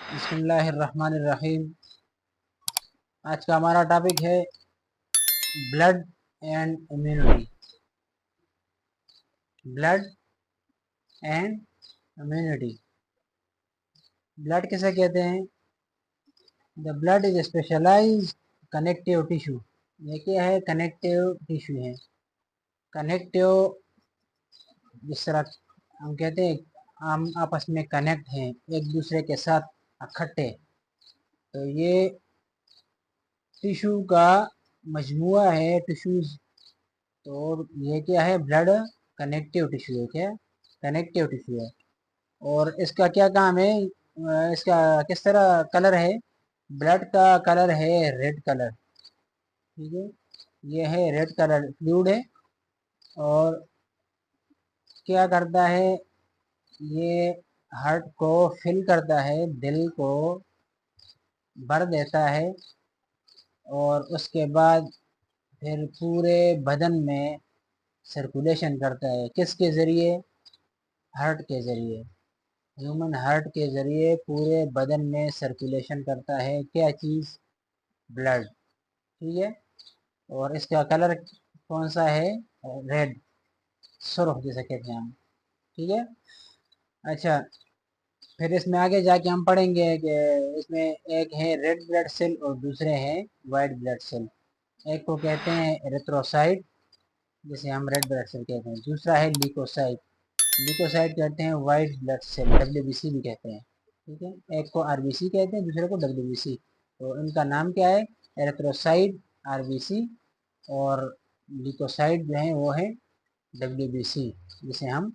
बिस्मिल्लाहिर्रहमानिर्रहीम। आज का हमारा टॉपिक है blood and immunity. Blood and immunity. Blood किसे कहते हैं? The blood is specialized connective tissue. ये क्या है? कनेक्टिव टिश्यू है। कनेक्टिव, जिस तरह हम कहते हैं हम आपस में कनेक्ट हैं, एक दूसरे के साथ इकट्ठे, तो ये टिश्यू का मजमुआ है, टिश्यूज। तो ये क्या है? ब्लड कनेक्टिव टिश्यू है। क्या? कनेक्टिव टिश्यू है। और इसका क्या काम है? इसका किस तरह कलर है? ब्लड का कलर है रेड कलर। ठीक है, ये है रेड कलर फ्लूइड है। और क्या करता है? ये हार्ट को फिल करता है, दिल को भर देता है, और उसके बाद फिर पूरे बदन में सर्कुलेशन करता है। किसके ज़रिए? हार्ट के ज़रिए। ह्यूमन हार्ट के ज़रिए पूरे बदन में सर्कुलेशन करता है। क्या चीज़? ब्लड। ठीक है। और इसका कलर कौन सा है? रेड, सुर्ख जिसे कहते हैं हम। ठीक है। अच्छा, फिर इसमें आगे जाके हम पढ़ेंगे कि इसमें एक है रेड ब्लड सेल और दूसरे हैं वाइट ब्लड सेल। एक को कहते हैं एरिथ्रोसाइट, जिसे हम रेड ब्लड सेल कहते हैं। दूसरा है ल्यूकोसाइट। ल्यूकोसाइट कहते हैं वाइट ब्लड सेल, डब्ल्यूबीसी भी कहते हैं। ठीक है। एक को आरबीसी कहते हैं, दूसरे को डब्ल्यूबीसी। तो इनका नाम क्या है? एरिथ्रोसाइट आरबीसी, और ल्यूकोसाइट जो है वो है डब्ल्यूबीसी, जिसे हम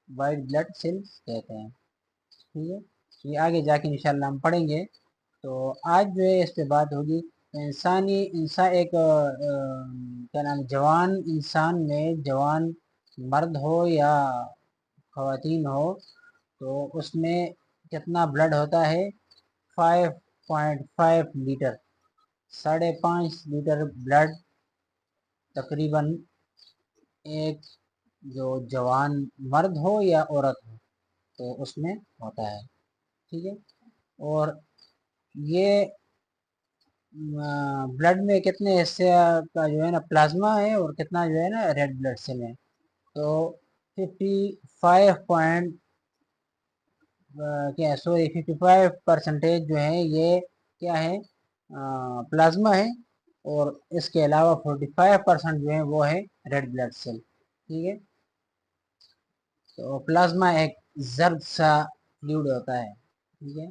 वाइट ब्लड सेल कहते हैं। ठीक है। ये आगे जाके इंशाल्लाह हम पढ़ेंगे। तो आज जो है इस पे बात होगी। इंसान एक क्या नाम, जवान इंसान में, जवान मर्द हो या ख़वातीन हो, तो उसमें कितना ब्लड होता है? 5.5 लीटर, 5.5 लीटर ब्लड तकरीबन एक जो जवान मर्द हो या औरत हो तो उसमें होता है। ठीक है। और ये ब्लड में कितने हिस्से का जो है ना प्लाज्मा है, और कितना जो है ना रेड ब्लड सेल है। तो 55 क्या, सॉरी 55% जो है ये क्या है? प्लाज्मा है। और इसके अलावा 45% जो है वो है रेड ब्लड सेल। ठीक है। तो प्लाज्मा एक जर्द सा फ्लूइड होता है। ठीक है।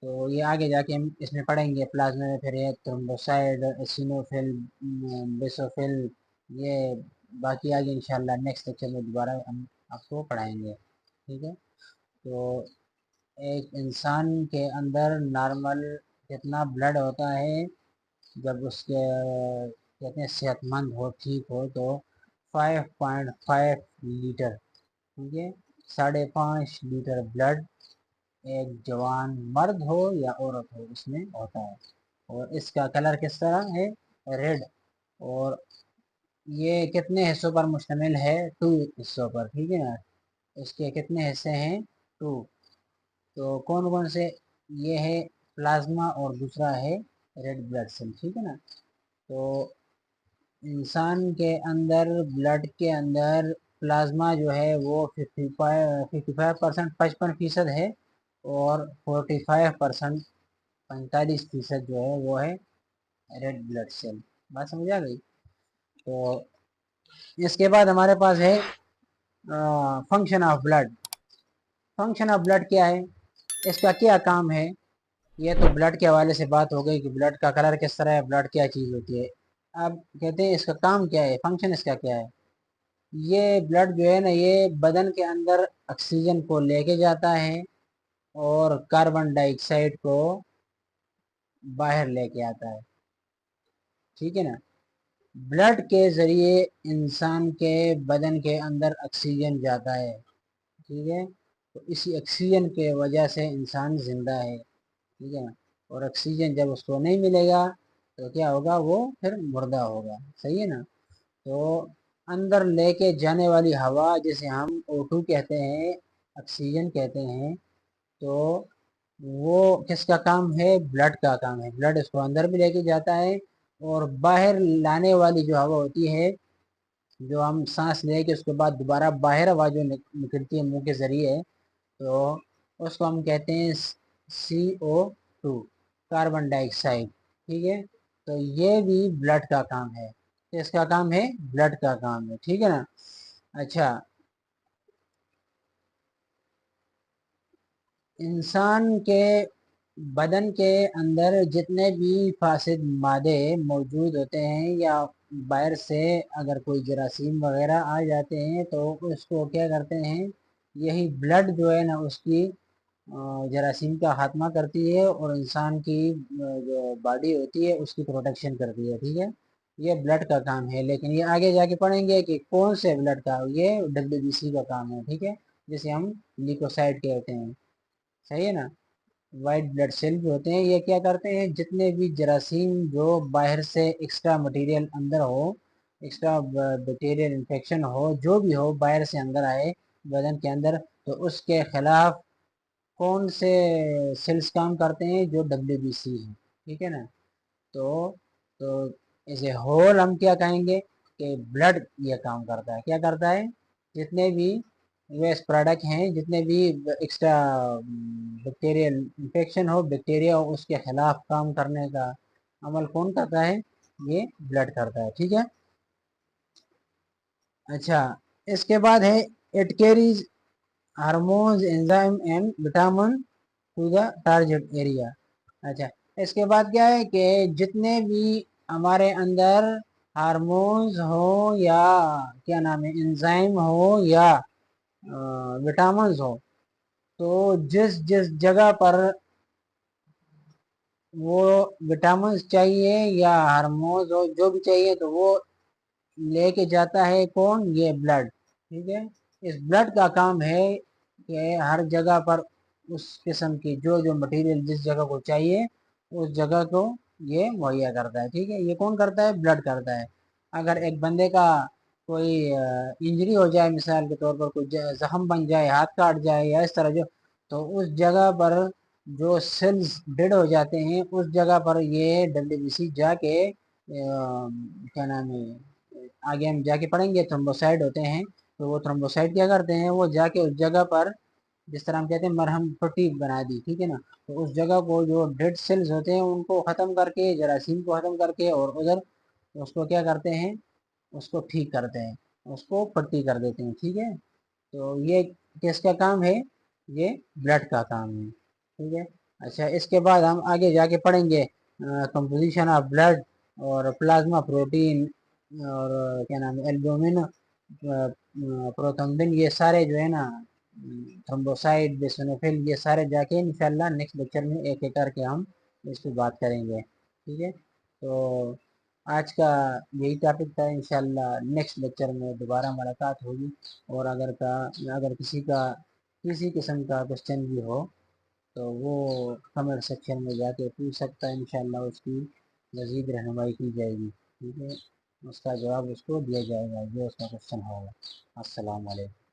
तो ये आगे जाके हम इसमें पढ़ेंगे प्लाज्मा में। फिर ये थ्रोम्बोसाइड, एसिनोफिल, बेसोफिल, ये बाकी आगे इंशाल्लाह नेक्स्ट लेक्चर में दोबारा हम आपको पढ़ाएंगे। ठीक है। तो एक इंसान के अंदर नॉर्मल कितना ब्लड होता है जब उसके कहते हैं सेहतमंद हो, ठीक हो, तो 5.5 लीटर। ठीक है। 5.5 लीटर ब्लड एक जवान मर्द हो या औरत हो उसमें होता है। और इसका कलर किस तरह है? रेड। और ये कितने हिस्सों पर मुश्तमिल है? 2 हिस्सों पर। ठीक है ना। इसके कितने हिस्से हैं? 2। तो कौन कौन से? ये है प्लाज्मा और दूसरा है रेड ब्लड सेल। ठीक है ना। तो इंसान के अंदर, ब्लड के अंदर प्लाज्मा जो है वो 55% 55% है, और 45% 45% जो है वो है रेड ब्लड सेल। बात समझ आ गई? तो इसके बाद हमारे पास है function of blood. Function of blood क्या है? इसका क्या काम है? ये तो ब्लड के हवाले से बात हो गई कि ब्लड का कलर किस तरह है, ब्लड क्या चीज़ होती है। अब कहते हैं इसका काम क्या है, फंक्शन इसका क्या है। ये ब्लड जो है ना, ये बदन के अंदर ऑक्सीजन को लेके जाता है और कार्बन डाइऑक्साइड को बाहर लेके आता है। ठीक है ना। ब्लड के ज़रिए इंसान के बदन के अंदर ऑक्सीजन जाता है। ठीक है। तो इसी ऑक्सीजन के वजह से इंसान ज़िंदा है। ठीक है ना। और ऑक्सीजन जब उसको नहीं मिलेगा तो क्या होगा? वो फिर मुर्दा होगा। सही है ना। तो अंदर लेके जाने वाली हवा जिसे हम O2 कहते हैं, ऑक्सीजन कहते हैं, तो वो किसका काम है? ब्लड का काम है। ब्लड इसको अंदर भी लेके जाता है और बाहर लाने वाली जो हवा होती है, जो हम सांस लेके उसके बाद दोबारा बाहर हवा जो निकलती है मुंह के जरिए, तो उसको हम कहते हैं CO2, कार्बन डाइऑक्साइड। ठीक है, तो ये भी ब्लड का काम है। किसका काम है? ब्लड का काम है। ठीक है ना। अच्छा, इंसान के बदन के अंदर जितने भी फासिद मादे मौजूद होते हैं, या बाहर से अगर कोई जरासीम वगैरह आ जाते हैं, तो उसको क्या करते हैं, यही ब्लड जो है ना उसकी जरासीम का खात्मा करती है और इंसान की जो बॉडी होती है उसकी प्रोटेक्शन करती है। ठीक है, ये ब्लड का काम है। लेकिन ये आगे जाके पढ़ेंगे कि कौन से ब्लड का, ये WBC का काम है। ठीक है, जिसे हम लिकोसाइड कहते हैं। सही है ना। वाइट ब्लड सेल जो होते हैं, ये क्या करते हैं, जितने भी जरासीम जो बाहर से एक्स्ट्रा मटेरियल अंदर हो, एक्स्ट्रा बैक्टीरियल इन्फेक्शन हो, जो भी हो बाहर से अंदर आए बदन के अंदर, तो उसके खिलाफ कौन से सेल्स काम करते हैं? जो WBC है। ठीक है ना। तो तो इसे होल हम क्या कहेंगे कि ब्लड ये काम करता है। क्या करता है? जितने भी वेस्ट प्रोडक्ट हैं, जितने भी एक्स्ट्रा बैक्टीरियल इन्फेक्शन हो, बैक्टीरिया हो, उसके खिलाफ काम करने का अमल कौन करता है? ये ब्लड करता है। ठीक है। अच्छा, इसके बाद है it carries hormones, enzyme and vitamin to the target area. अच्छा, इसके बाद क्या है कि जितने भी हमारे अंदर हार्मोन्स हो, या क्या नाम है, एंजाइम हो, या विटामिन्स हो, तो जिस जिस जगह पर वो विटामिन्स चाहिए या हार्मोन्स हो, जो भी चाहिए, तो वो लेके जाता है कौन? ये ब्लड। ठीक है, इस ब्लड का काम है कि हर जगह पर उस किस्म की जो जो मटेरियल जिस जगह को चाहिए, उस जगह को ये मुहैया करता है। ठीक है, ये कौन करता है? ब्लड करता है। अगर एक बंदे का कोई इंजरी हो जाए, मिसाल के तौर पर कोई जख्म बन जाए, हाथ काट जाए या इस तरह जो, तो उस जगह पर जो सेल्स डेड हो जाते हैं, उस जगह पर ये WBC जाके क्या नाम है, आगे हम जाके पढ़ेंगे, थ्रोम्बोसाइड होते हैं। तो वो थ्रोम्बोसाइड क्या करते हैं, वो जाके उस जगह पर, जिस तरह हम कहते हैं मरहम पट्टी बना दी। ठीक है ना। तो उस जगह को जो डेड सेल्स होते हैं उनको ख़त्म करके, जरासीम को ख़त्म करके, और उधर उसको क्या करते हैं, उसको ठीक करते हैं, उसको पट्टी कर देते हैं। ठीक है, तो ये किसका काम है? ये ब्लड का काम है। ठीक है। अच्छा, इसके बाद हम आगे जाके पढ़ेंगे कंपोजिशन ऑफ ब्लड, और प्लाज्मा प्रोटीन, और क्या नाम है, एल्बुमिन, प्रोथम्बिन, ये सारे जो है ना, थ्रोम्बोसाइड, बेसोनोफिल, ये सारे जाके इंशाल्लाह नेक्स्ट लेक्चर में एक एक करके हम इस पर बात करेंगे। ठीक है, तो आज का यही टॉपिक था। इंशाल्लाह नेक्स्ट लेक्चर में दोबारा मुलाकात होगी। और अगर किसी का किसी किस्म का क्वेश्चन भी हो, तो वो कमेंट सेक्शन में जाके पूछ सकता है। इंशाल्लाह उसकी मज़ीद रहनुमाई की जाएगी। ठीक है, उसका जवाब उसको दिया जाएगा जो उसका क्वेश्चन होगा। अस्सलाम वालेकुम।